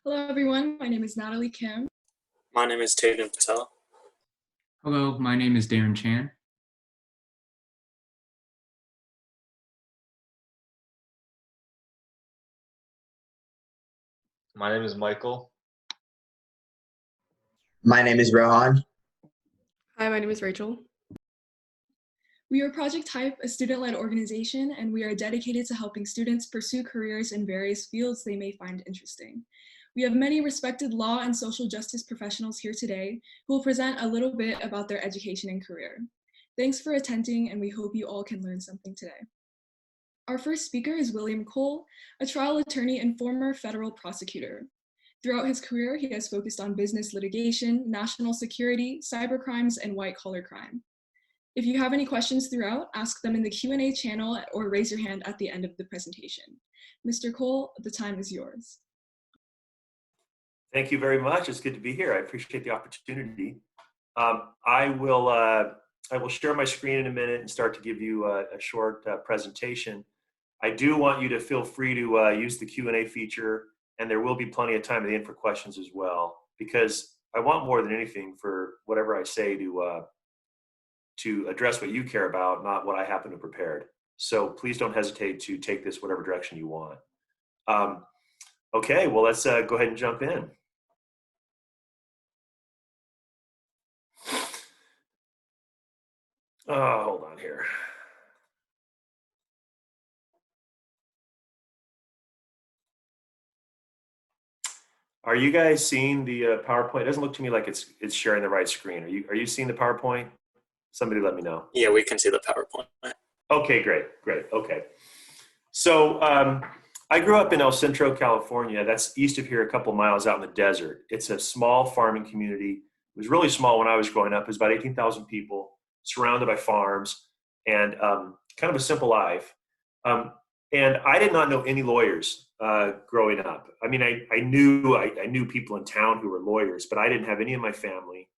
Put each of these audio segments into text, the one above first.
Hello, everyone. My name is Natalie Kim. My name is Tatum Patel. Hello, my name is Darren Chan. My name is Michael. My name is Rohan. Hi, my name is Rachel. We are Project Type, a student-led organization, and we are dedicated to helping students pursue careers in various fields they may find interesting. We have many respected law and social justice professionals here today who will present a little bit about their education and career. Thanks for attending, and we hope you all can learn something today. Our first speaker is William Cole, a trial attorney and former federal prosecutor. Throughout his career, he has focused on business litigation, national security, cybercrimes, and white-collar crime. If you have any questions throughout, ask them in the Q&A channel or raise your hand at the end of the presentation. Mr. Cole, the time is yours. Thank you very much. It's good to be here. I appreciate the opportunity. I will share my screen in a minute and start to give you a short presentation. I do want you to feel free to use the Q&A feature, and there will be plenty of time at the end for questions as well, because I want more than anything for whatever I say to address what you care about, not what I happen to prepared. So please don't hesitate to take this whatever direction you want. Okay, well, let's go ahead and jump in. Hold on here. Are you guys seeing the PowerPoint? It doesn't look to me like it's sharing the right screen. Are you seeing the PowerPoint? Somebody let me know. Yeah, we can see the PowerPoint. Okay, great. Okay. So I grew up in El Centro, California. That's east of here, a couple miles out in the desert. It's a small farming community. It was really small when I was growing up. It was about 18,000 people, surrounded by farms, and kind of a simple life. And I did not know any lawyers growing up. I mean, I knew people in town who were lawyers, but I didn't have any in my family.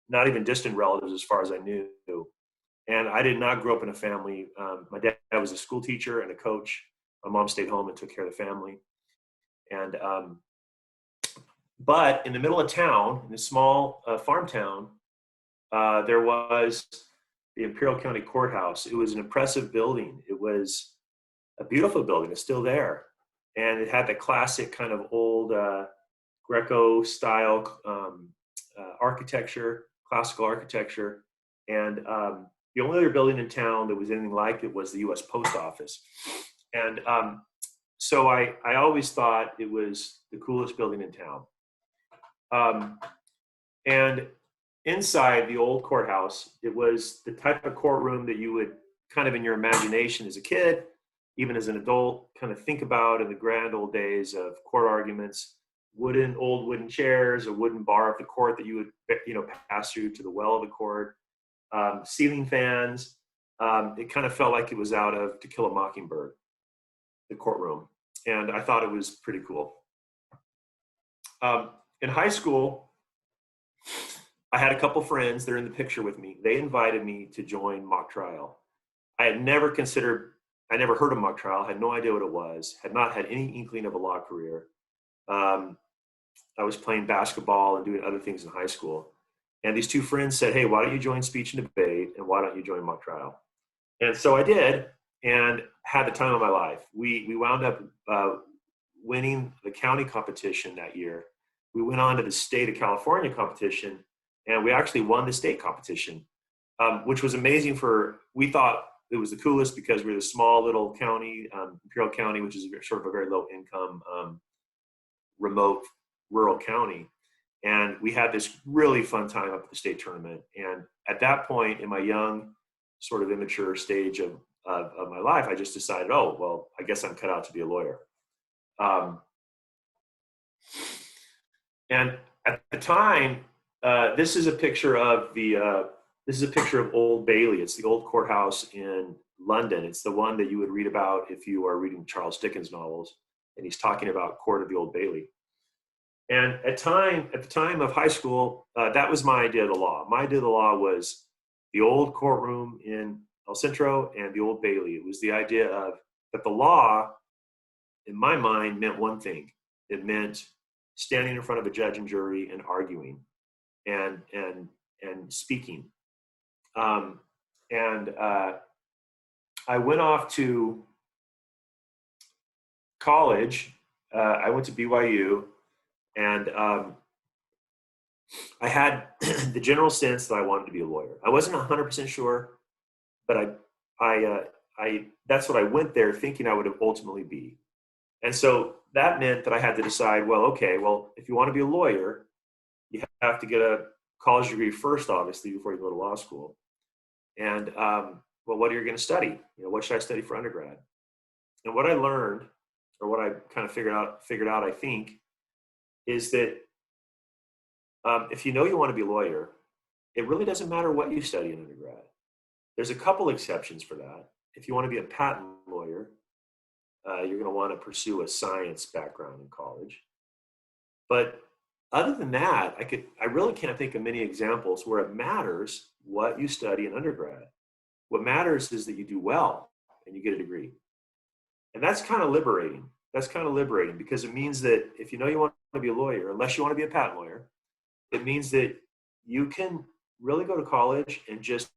Not even distant relatives as far as I knew. And I did not grow up in a family. My dad was a school teacher and a coach. My mom stayed home and took care of the family. And but in the middle of town, in a small farm town, there was the Imperial County Courthouse. It was an impressive building. It was a beautiful building. It's still there. And it had the classic kind of old Greco style architecture, classical architecture. And the only other building in town that was anything like it was the US Post Office. And so I always thought it was the coolest building in town. And inside the old courthouse, it was the type of courtroom that you would kind of in your imagination as a kid, even as an adult, kind of think about in the grand old days of court arguments, old wooden chairs, a wooden bar of the court that you would pass through to the well of the court, ceiling fans. It kind of felt like it was out of To Kill a Mockingbird, the courtroom. And I thought it was pretty cool. In high school, I had a couple friends, they're in the picture with me. They invited me to join mock trial. I never heard of mock trial, had no idea what it was, had not had any inkling of a law career. I was playing basketball and doing other things in high school. And these two friends said, hey, why don't you join speech and debate, and why don't you join mock trial? And so I did, and had the time of my life. We wound up winning the county competition that year. We went on to the state of California competition, and we actually won the state competition, which was amazing. We thought it was the coolest because we're a small little county, Imperial County, which is sort of a very low income, remote rural county. And we had this really fun time up at the state tournament. And at that point in my young, sort of immature stage of my life, I just decided, oh, well, I guess I'm cut out to be a lawyer. And at the time, this is a picture of Old Bailey. It's the old courthouse in London. It's the one that you would read about if you are reading Charles Dickens novels, and he's talking about Court of the Old Bailey. And at the time of high school, that was my idea of the law. My idea of the law was the old courtroom in El Centro and the Old Bailey. It was the idea of that the law, in my mind, meant one thing. It meant standing in front of a judge and jury and arguing and speaking. I went off to college. I went to BYU, and I had the general sense that I wanted to be a lawyer. I wasn't 100% sure, but I that's what I went there thinking I would ultimately be. And so that meant that I had to decide, well, okay, well, if you want to be a lawyer, you have to get a college degree first, obviously, before you go to law school. And well, what are you going to study? What should I study for undergrad? And what I learned, or what I kind of figured out, I think, is that if you know you want to be a lawyer, it really doesn't matter what you study in undergrad. There's a couple exceptions for that. If you want to be a patent lawyer, you're going to want to pursue a science background in college. But other than that, I really can't think of many examples where it matters what you study in undergrad. What matters is that you do well and you get a degree. And that's kind of liberating. Because it means that if you know you want to be a lawyer, unless you want to be a patent lawyer, it means that you can really go to college and just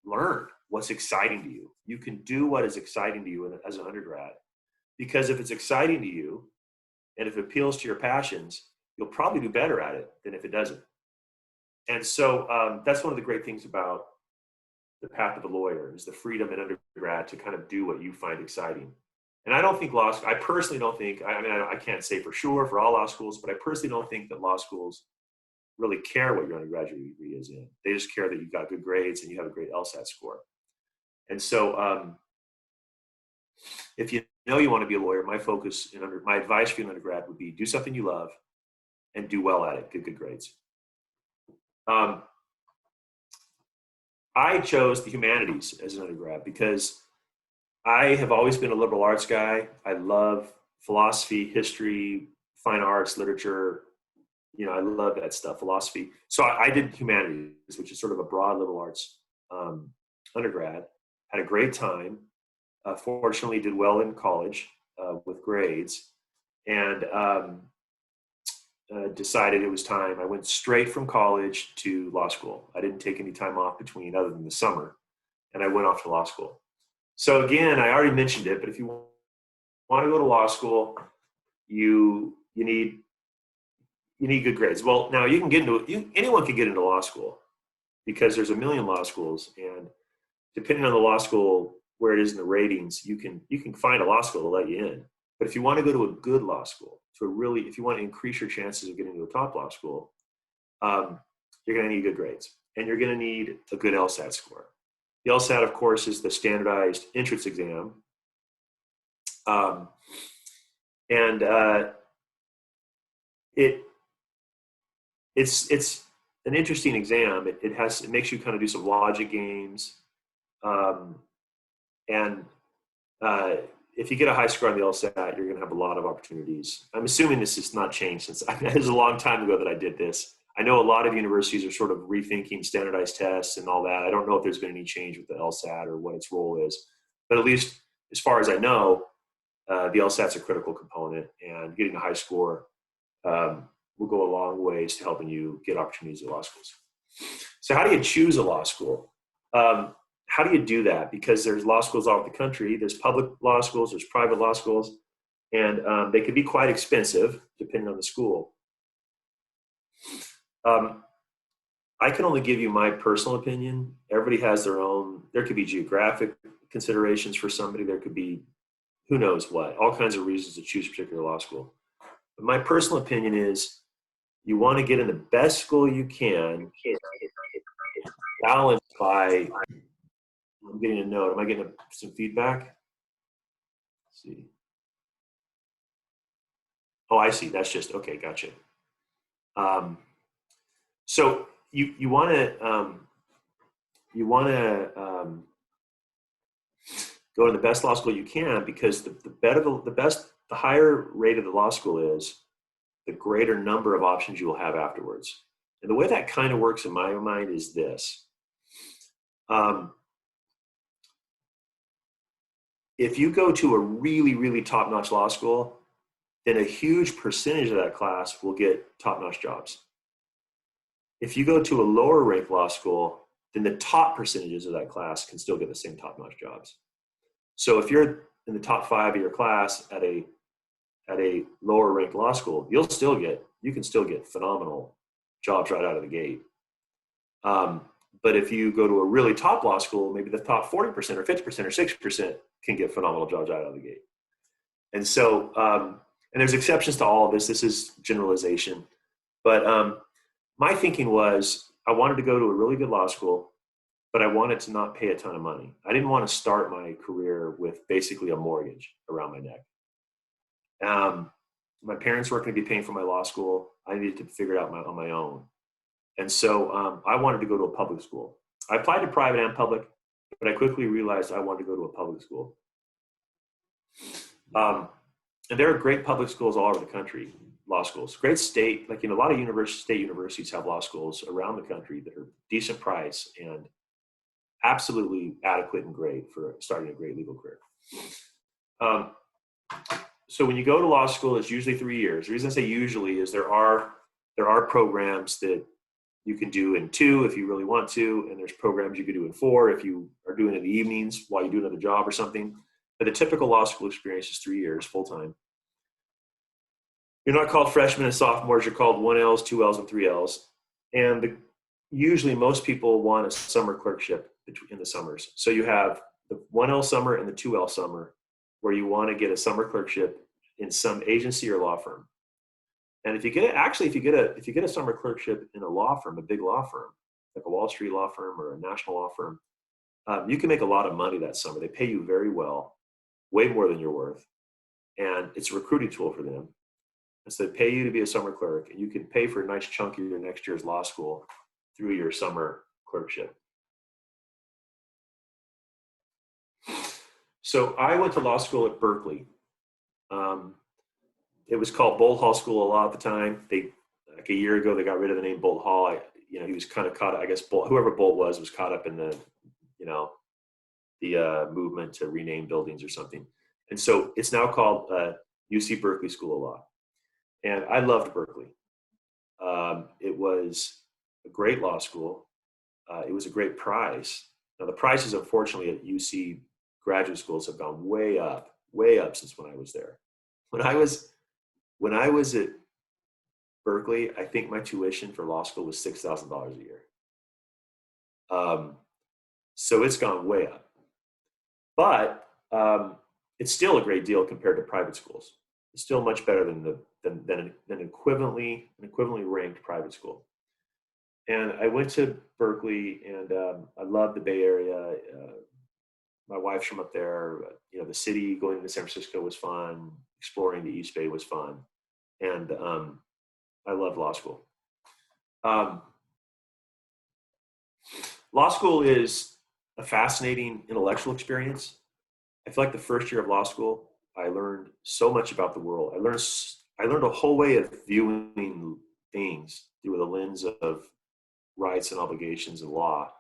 learn what's exciting to you. You can do what is exciting to you as an undergrad. Because if it's exciting to you and if it appeals to your passions, you'll probably do better at it than if it doesn't. And so that's one of the great things about the path of a lawyer, is the freedom in undergrad to kind of do what you find exciting. And I personally don't think, I can't say for sure for all law schools, but I personally don't think that law schools really care what your undergraduate degree is in. They just care that you got good grades and you have a great LSAT score. And so if you know you want to be a lawyer, my advice for you in undergrad would be do something you love and do well at it, get good grades. I chose the humanities as an undergrad because I have always been a liberal arts guy. I love philosophy, history, fine arts, literature. I love that stuff, philosophy. So I did humanities, which is sort of a broad liberal arts undergrad. Had a great time. Fortunately, did well in college with grades, and decided it was time. I went straight from college to law school. I didn't take any time off between other than the summer, and I went off to law school. So again, I already mentioned it, but if you want to go to law school, you need good grades. Well, now anyone can get into law school because there's a million law schools, and depending on the law school where it is in the ratings, you can find a law school to let you in. But if you want to go to a good law school, if you want to increase your chances of getting to a top law school, you're going to need good grades, and you're going to need a good LSAT score. The LSAT, of course, is the standardized entrance exam, it's an interesting exam. It makes you kind of do some logic games, if you get a high score on the LSAT, you're going to have a lot of opportunities. I'm assuming this has not changed since it was a long time ago that I did this. I know a lot of universities are sort of rethinking standardized tests and all that. I don't know if there's been any change with the LSAT or what its role is, but at least as far as I know, the LSAT's a critical component, and getting a high score will go a long ways to helping you get opportunities at law schools. So how do you choose a law school? How do you do that? Because there's law schools all over the country. There's public law schools, there's private law schools, and they can be quite expensive depending on the school. I can only give you my personal opinion. Everybody has their own. There could be geographic considerations for somebody. There could be who knows what, all kinds of reasons to choose a particular law school. But my personal opinion is you want to get in the best school you can, balanced by, I'm getting a note. Am I getting some feedback? Let's see. Oh, I see. That's just, okay, gotcha. So you want to go to the best law school you can, because the higher rated the law school is, the greater number of options you will have afterwards. And the way that kind of works in my mind is this. If you go to a really, really top-notch law school, then a huge percentage of that class will get top-notch jobs. If you go to a lower ranked law school, then the top percentages of that class can still get the same top-notch jobs. So if you're in the top 5 of your class at a lower ranked law school, you can still get phenomenal jobs right out of the gate. But if you go to a really top law school, maybe the top 40% or 50% or 60% can get phenomenal jobs out of the gate. And so, and there's exceptions to all of this. This is generalization. But my thinking was I wanted to go to a really good law school, but I wanted to not pay a ton of money. I didn't want to start my career with basically a mortgage around my neck. My parents weren't going to be paying for my law school. I needed to figure it out on my own. And so I wanted to go to a public school. I applied to private and public, but I quickly realized I wanted to go to a public school. And there are great public schools all over the country, law schools. Great state, like, a lot of state universities have law schools around the country that are decent price and absolutely adequate and great for starting a great legal career. So when you go to law school, it's usually 3 years. The reason I say usually is there are programs that you can do in 2 if you really want to, and there's programs you can do in 4 if you are doing it in the evenings while you do another job or something. But the typical law school experience is 3 years, full-time. You're not called freshmen and sophomores. You're called 1Ls, 2Ls, and 3Ls. And usually most people want a summer clerkship in the summers. So you have the 1L summer and the 2L summer where you want to get a summer clerkship in some agency or law firm. And if you get a summer clerkship in a law firm, a big law firm, like a Wall Street law firm or a national law firm, you can make a lot of money that summer. They pay you very well, way more than you're worth. And it's a recruiting tool for them. And so they pay you to be a summer clerk, and you can pay for a nice chunk of your next year's law school through your summer clerkship. So I went to law school at Berkeley. It was called Bolt Hall School a lot at the time. Like a year ago, they got rid of the name Bolt Hall. He was kind of caught, I guess, whoever Bolt was caught up in the movement to rename buildings or something. And so it's now called UC Berkeley School of Law. And I loved Berkeley. It was a great law school. It was a great price. Now the prices, unfortunately, at UC graduate schools have gone way up since when I was there. When I was at Berkeley, I think my tuition for law school was $6,000 a year. So it's gone way up. But it's still a great deal compared to private schools. It's still much better than an equivalently ranked private school. And I went to Berkeley, and I loved the Bay Area. My wife's from up there. The city, going into San Francisco was fun. Exploring the East Bay was fun. And I loved law school. Law school is a fascinating intellectual experience. I feel like the first year of law school, I learned so much about the world. I learned a whole way of viewing things through the lens of rights and obligations and law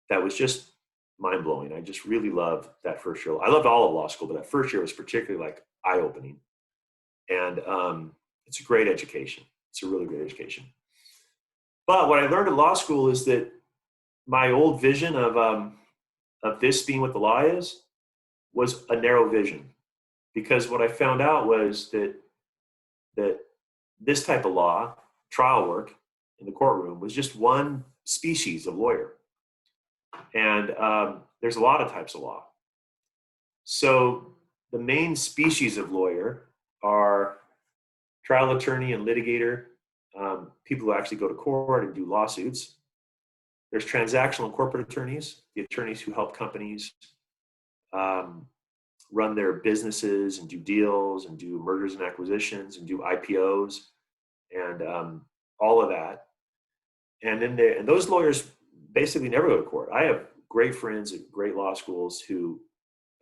that was just mind-blowing. I just really loved that first year. I loved all of law school, but that first year was particularly eye-opening. And it's a great education. It's a really great education. But what I learned in law school is that my old vision of this being what the law is was a narrow vision. Because what I found out was that this type of law, trial work in the courtroom, was just one species of lawyer. And there's a lot of types of law. So the main species of lawyer are trial attorney and litigator, people who actually go to court and do lawsuits. There's transactional and corporate attorneys, the attorneys who help companies run their businesses and do deals and do mergers and acquisitions and do IPOs and all of that. And then those lawyers basically never go to court. I have great friends at great law schools who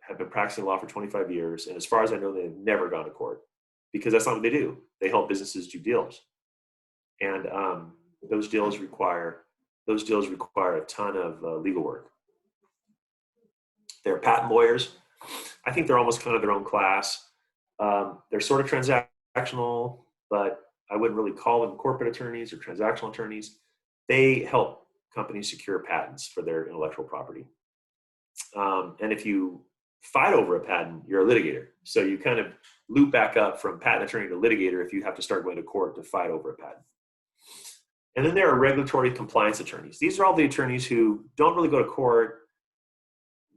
have been practicing law for 25 years. And as far as I know, they've never gone to court because that's not what they do. They help businesses do deals. And those deals require a ton of legal work. They're patent lawyers. I think they're almost kind of their own class. They're sort of transactional transactional, but I wouldn't really call them corporate attorneys or transactional attorneys. They help companies secure patents for their intellectual property. And if you fight over a patent, you're a litigator. So you kind of loop back up from patent attorney to litigator if you have to start going to court to fight over a patent. And then there are regulatory compliance attorneys. These are all the attorneys who don't really go to court.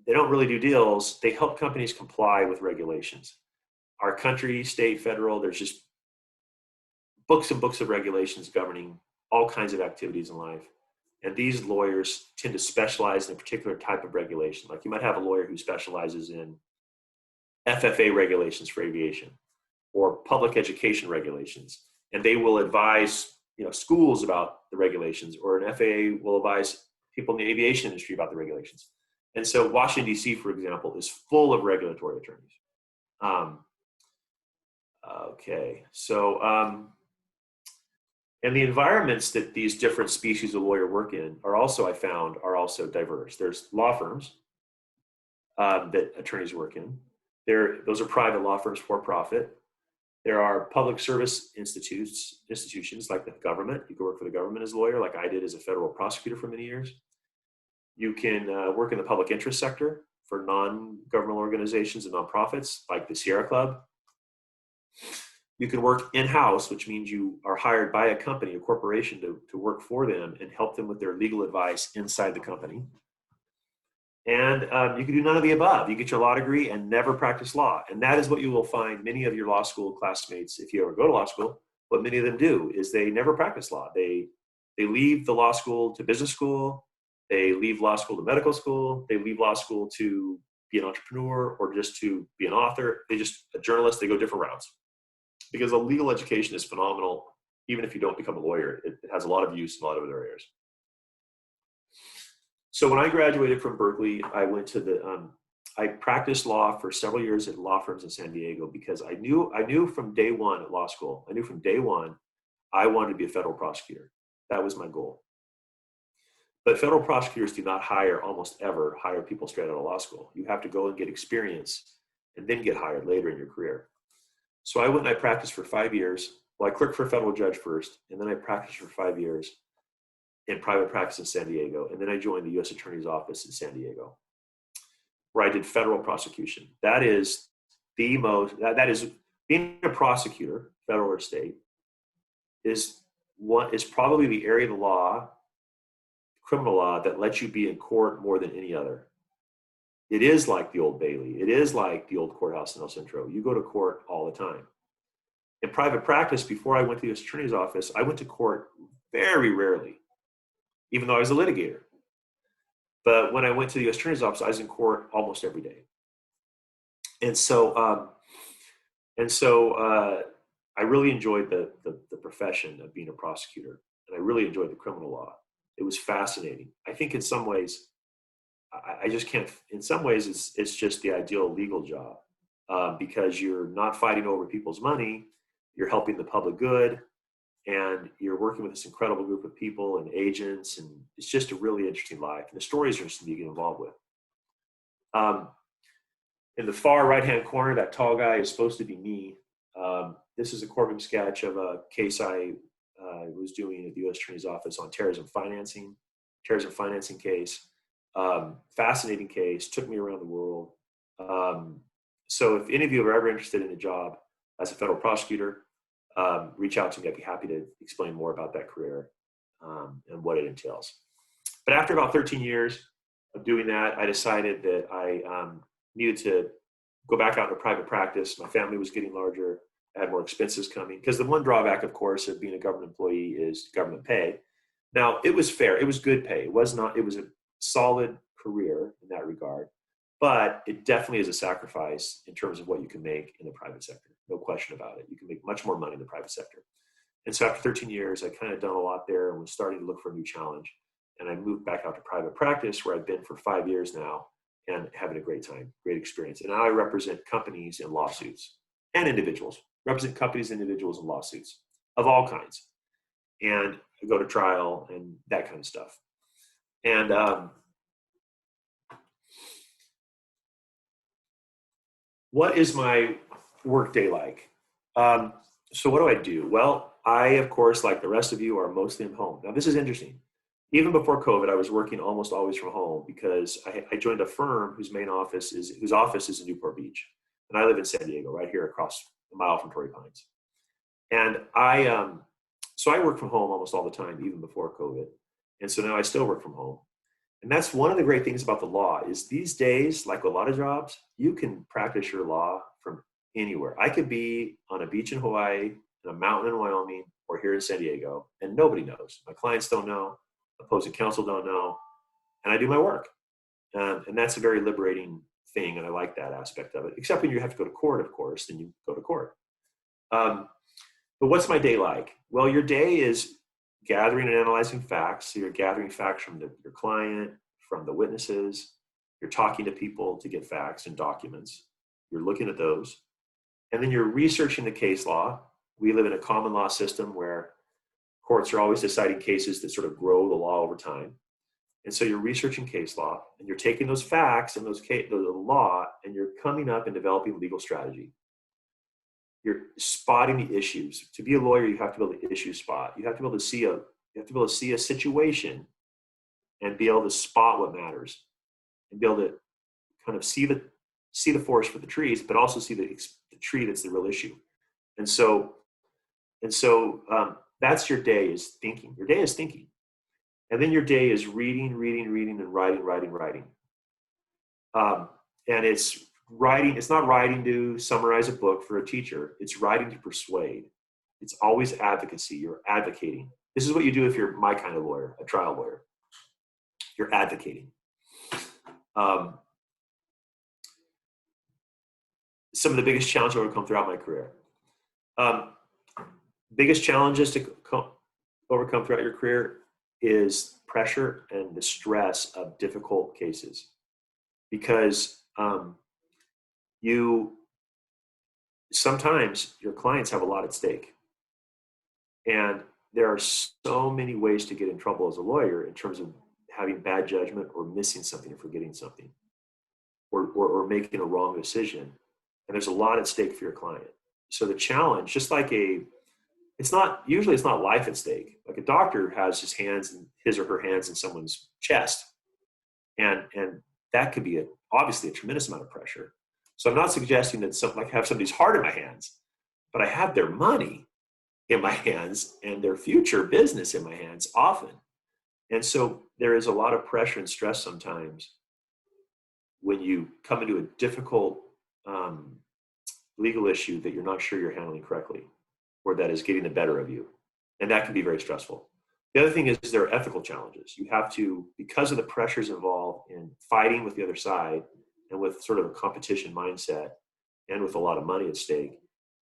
They don't really do deals. They help companies comply with regulations. Our country, state, federal, there's just books and books of regulations governing all kinds of activities in life. And these lawyers tend to specialize in a particular type of regulation. Like you might have a lawyer who specializes in FFA regulations for aviation or public education regulations. And they will advise, schools about the regulations, or an FAA will advise people in the aviation industry about the regulations. And so Washington, D.C., for example, is full of regulatory attorneys. And the environments that these different species of lawyer work in are also diverse. There's law firms that attorneys work in. Those are private law firms for profit. There are public service institutions like the government. You can work for the government as a lawyer, like I did as a federal prosecutor for many years. You can work in the public interest sector for non-governmental organizations and nonprofits like the Sierra Club. You can work in-house, which means you are hired by a company, a corporation, to work for them and help them with their legal advice inside the company. And you can do none of the above. You get your law degree and never practice law. And that is what you will find many of your law school classmates, if you ever go to law school, what many of them do is they never practice law. They leave the law school to business school. They leave law school to medical school. They leave law school to be an entrepreneur or just to be an author. A journalist, they go different routes. Because a legal education is phenomenal, even if you don't become a lawyer. It has a lot of use in a lot of other areas. So when I graduated from Berkeley, I went to I practiced law for several years at law firms in San Diego because I knew from day one at law school, I wanted to be a federal prosecutor. That was my goal. But federal prosecutors do not almost ever hire people straight out of law school. You have to go and get experience and then get hired later in your career. So I went and I practiced for 5 years. Well, I clerked for a federal judge first, and then I practiced for 5 years in private practice in San Diego. And then I joined the U.S. Attorney's Office in San Diego, where I did federal prosecution. That is being a prosecutor, federal or state, is probably the area of the law, criminal law, that lets you be in court more than any other. It is like the Old Bailey. It is like the old courthouse in El Centro. You go to court all the time. In private practice, before I went to the U.S. Attorney's Office, I went to court very rarely, even though I was a litigator. But when I went to the U.S. Attorney's Office, I was in court almost every day. And so I really enjoyed the profession of being a prosecutor, and I really enjoyed the criminal law. It was fascinating. I think in some ways, I just can't. In some ways, it's just the ideal legal job because you're not fighting over people's money. You're helping the public good, and you're working with this incredible group of people and agents, and it's just a really interesting life. And the stories are interesting to get involved with. In the far right-hand corner, that tall guy is supposed to be me. This is a courtroom sketch of a case I was doing at the U.S. Attorney's Office on terrorism financing case. Fascinating case, took me around the world. So if any of you are ever interested in a job as a federal prosecutor, reach out to me. I'd be happy to explain more about that career and what it entails. But after about 13 years of doing that, I decided that I needed to go back out into private practice. My family was getting larger. I had more expenses coming. Because the one drawback, of course, of being a government employee is government pay. Now, it was fair. It was good pay. It was a solid career in that regard. But it definitely is a sacrifice in terms of what you can make in the private sector. No question about it. You can make much more money in the private sector. And so after 13 years, I kind of done a lot there and was starting to look for a new challenge. And I moved back out to private practice where I've been for 5 years now and having a great time, great experience. And now I represent companies in lawsuits and individuals, represent companies, individuals, and lawsuits of all kinds. And I go to trial and that kind of stuff. And what is my work day like? So what do I do? Well, I, of course, like the rest of you, are mostly at home. Now, this is interesting. Even before COVID, I was working almost always from home because I joined a firm whose office is in Newport Beach, and I live in San Diego, right here across a mile from Torrey Pines. And so I work from home almost all the time, even before COVID. And so now I still work from home. And that's one of the great things about the law is these days, like a lot of jobs, you can practice your law from anywhere. I could be on a beach in Hawaii, in a mountain in Wyoming, or here in San Diego, and nobody knows. My clients don't know, opposing counsel don't know, and I do my work. And that's a very liberating thing, and I like that aspect of it, except when you have to go to court, of course, then you go to court. But what's my day like? Well, your day is gathering and analyzing facts. So you're gathering facts from your client, from the witnesses. You're talking to people to get facts and documents. You're looking at those. And then you're researching the case law. We live in a common law system where courts are always deciding cases that sort of grow the law over time. And so you're researching case law, and you're taking those facts and the law, and you're coming up and developing legal strategy. You're spotting the issues. To be a lawyer, you have to be able to issue spot. You have to be able to see a situation and be able to spot what matters, and be able to kind of see the forest for the trees, but also see the tree that's the real issue. And so that's your day, is thinking. Your day is thinking. And then your day is reading, and writing. And it's writing. It's not writing to summarize a book for a teacher. It's writing to persuade. It's always advocacy. You're advocating. This is what you do if you're my kind of lawyer, a trial lawyer. You're advocating. Some of the biggest challenges I've overcome throughout my career. Biggest challenges to overcome throughout your career is pressure and the stress of difficult cases, because sometimes your clients have a lot at stake, and there are so many ways to get in trouble as a lawyer in terms of having bad judgment or missing something or forgetting something or making a wrong decision, and there's a lot at stake for your client. So the challenge, just like it's not life at stake. Like a doctor has his or her hands in someone's chest, and that could be obviously a tremendous amount of pressure. So I'm not suggesting that I have somebody's heart in my hands, but I have their money in my hands and their future business in my hands often. And so there is a lot of pressure and stress sometimes when you come into a difficult legal issue that you're not sure you're handling correctly, or that is getting the better of you. And that can be very stressful. The other thing is there are ethical challenges. You have to, because of the pressures involved in fighting with the other side and with sort of a competition mindset and with a lot of money at stake,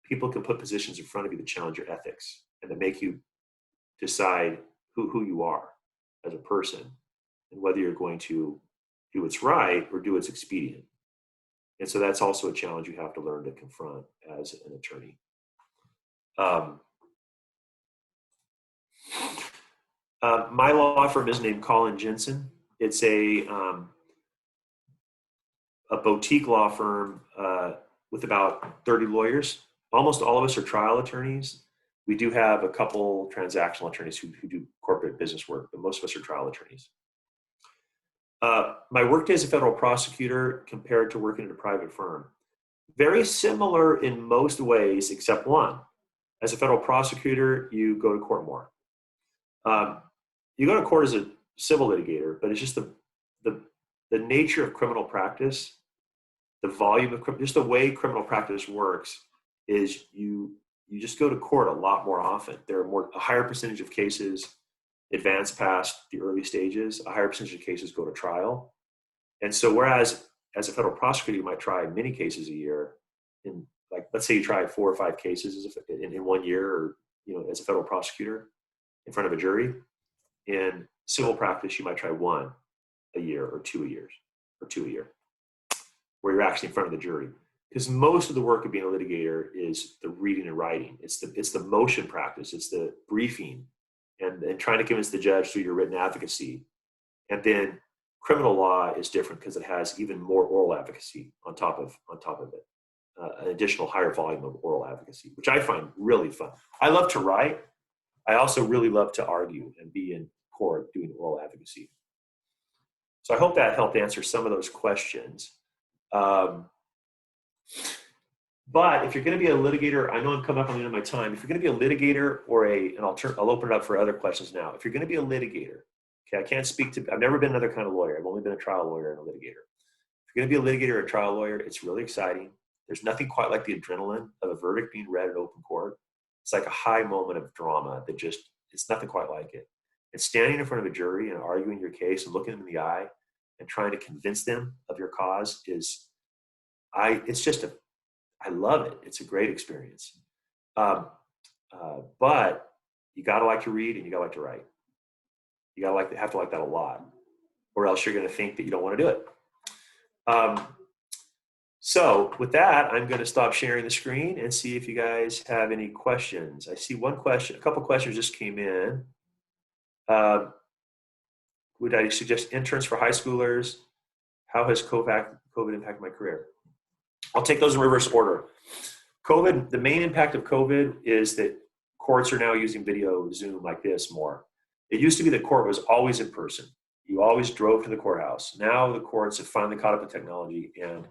people can put positions in front of you that challenge your ethics and that make you decide who you are as a person and whether you're going to do what's right or do what's expedient. And so that's also a challenge you have to learn to confront as an attorney. My law firm is named Collin Jensen. It's a boutique law firm with about 30 lawyers. Almost all of us are trial attorneys. We do have a couple transactional attorneys who do corporate business work, but most of us are trial attorneys. My workday as a federal prosecutor compared to working in a private firm, very similar in most ways except one. As a federal prosecutor, you go to court more. You go to court as a civil litigator, but it's just the nature of criminal practice, the volume of just the way criminal practice works is you just go to court a lot more often. There are a higher percentage of cases advance past the early stages, a higher percentage of cases go to trial. And so whereas as a federal prosecutor, you might try many cases a year, in like, let's say you try 4 or 5 cases in 1 year, or, as a federal prosecutor in front of a jury. In civil practice, you might try 1 a year or 2 a year, where you're actually in front of the jury. Because most of the work of being a litigator is the reading and writing. It's the motion practice. It's the briefing and trying to convince the judge through your written advocacy. And then criminal law is different because it has even more oral advocacy on top of it. an additional higher volume of oral advocacy, which I find really fun. I love to write. I also really love to argue and be in court doing oral advocacy. So I hope that helped answer some of those questions. But if you're going to be a litigator, I know I'm coming up on the end of my time. If you're going to be a litigator and I'll open it up for other questions now. If you're going to be a litigator, okay, I can't speak to, I've never been another kind of lawyer. I've only been a trial lawyer and a litigator. If you're going to be a litigator or a trial lawyer, it's really exciting. There's nothing quite like the adrenaline of a verdict being read in open court. It's like a high moment of drama that it's nothing quite like it. And standing in front of a jury and arguing your case and looking them in the eye and trying to convince them of your cause I love it. It's a great experience. But you got to like to read and you got to like to write. You got to have to like that a lot, or else you're going to think that you don't want to do it. So with that, I'm going to stop sharing the screen and see if you guys have any questions. I see one question, a couple questions just came in. Would I suggest interns for high schoolers? How has COVID impacted my career? I'll take those in reverse order. COVID, the main impact of COVID is that courts are now using video Zoom like this more. It used to be the court was always in person. You always drove to the courthouse. Now the courts have finally caught up with technology, and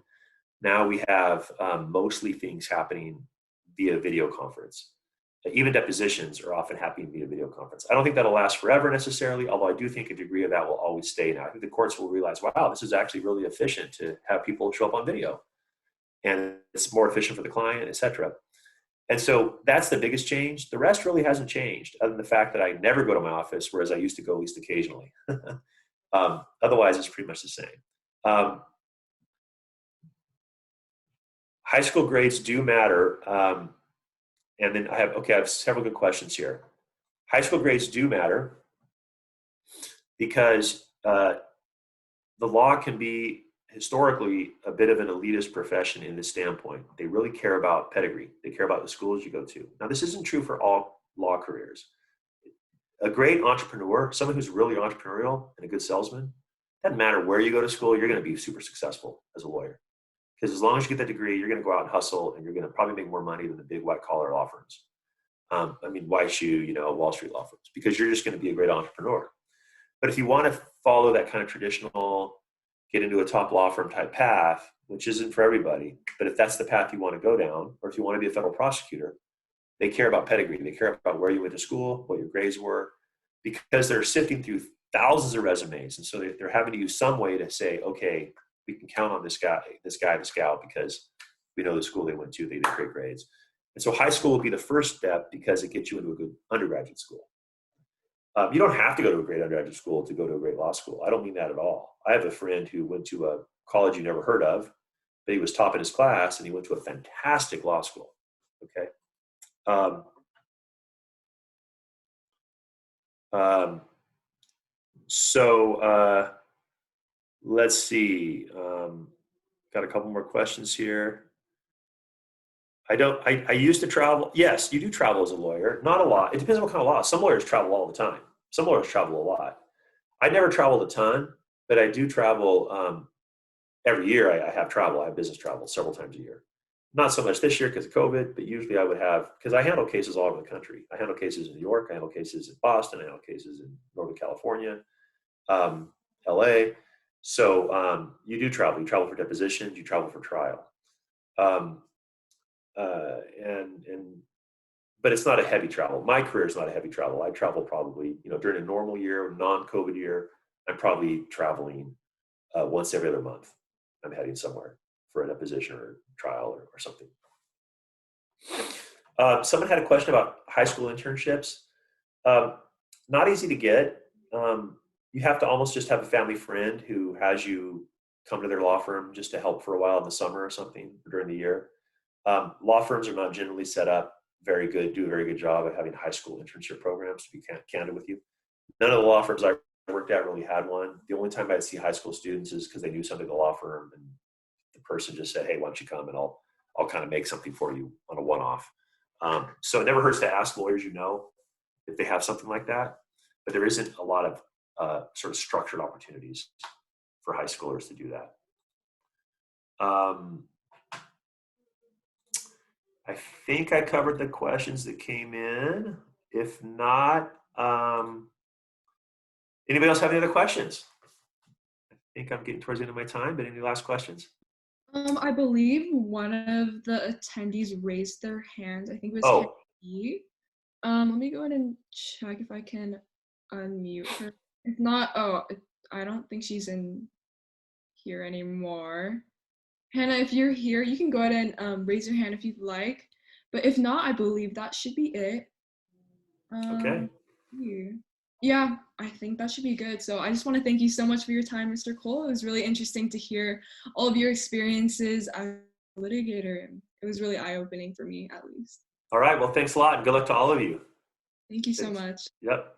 now we have mostly things happening via video conference. Even depositions are often happening via video conference. I don't think that'll last forever necessarily, although I do think a degree of that will always stay now. I think the courts will realize, wow, this is actually really efficient to have people show up on video. And it's more efficient for the client, et cetera. And so that's the biggest change. The rest really hasn't changed, other than the fact that I never go to my office, whereas I used to go at least occasionally. Otherwise, it's pretty much the same. High school grades do matter. And then I have several good questions here. High school grades do matter because the law can be historically a bit of an elitist profession in this standpoint. They really care about pedigree. They care about the schools you go to. Now, this isn't true for all law careers. A great entrepreneur, someone who's really entrepreneurial and a good salesman, doesn't matter where you go to school, you're going to be super successful as a lawyer. Because as long as you get that degree, you're going to go out and hustle, and you're going to probably make more money than the big white-collar law firms. White shoe, Wall Street law firms, because you're just going to be a great entrepreneur. But if you want to follow that kind of traditional, get into a top law firm type path, which isn't for everybody, but if that's the path you want to go down, or if you want to be a federal prosecutor, they care about pedigree. They care about where you went to school, what your grades were, because they're sifting through thousands of resumes. And so they're having to use some way to say, okay, we can count on this guy, this gal, because we know the school they went to, they did great grades. And so high school will be the first step because it gets you into a good undergraduate school. You don't have to go to a great undergraduate school to go to a great law school. I don't mean that at all. I have a friend who went to a college you never heard of, but he was top in his class, and he went to a fantastic law school. Okay. Let's see. Got a couple more questions here. I used to travel. Yes, you do travel as a lawyer. Not a lot. It depends on what kind of law. Some lawyers travel all the time. Some lawyers travel a lot. I never traveled a ton, but I do travel every year. I have travel. I have business travel several times a year. Not so much this year because of COVID, but usually I would have, because I handle cases all over the country. I handle cases in New York. I handle cases in Boston. I handle cases in Northern California, LA. So you do travel. You travel for depositions. You travel for trial. But it's not a heavy travel. My career is not a heavy travel. I travel probably, during a normal year, non-COVID year, I'm probably traveling once every other month. I'm heading somewhere for a deposition or trial or something. Someone had a question about high school internships. Not easy to get. You have to almost just have a family friend who has you come to their law firm just to help for a while in the summer or something during the year. Law firms are not generally set up do a very good job at having high school internship programs, to be candid with you. None of the law firms I worked at really had one. The only time I'd see high school students is because they knew somebody at the law firm, and the person just said, hey, why don't you come and I'll kind of make something for you on a one-off. So it never hurts to ask lawyers if they have something like that, but there isn't a lot of sort of structured opportunities for high schoolers to do that. I think I covered the questions that came in. If not, anybody else have any other questions? I think I'm getting towards the end of my time, but any last questions? I believe one of the attendees raised their hand. I think it was Oh, Henry. Let me go ahead and check if I can unmute her. If not, I don't think she's in here anymore. Hannah, if you're here, you can go ahead and raise your hand if you'd like. But if not, I believe that should be it. okay. Yeah, I think that should be good. So I just want to thank you so much for your time, Mr. Cole. It was really interesting to hear all of your experiences as a litigator, and it was really eye-opening for me, at least. All right. Well, thanks a lot, and good luck to all of you. Thank you so Thanks. much. Yep.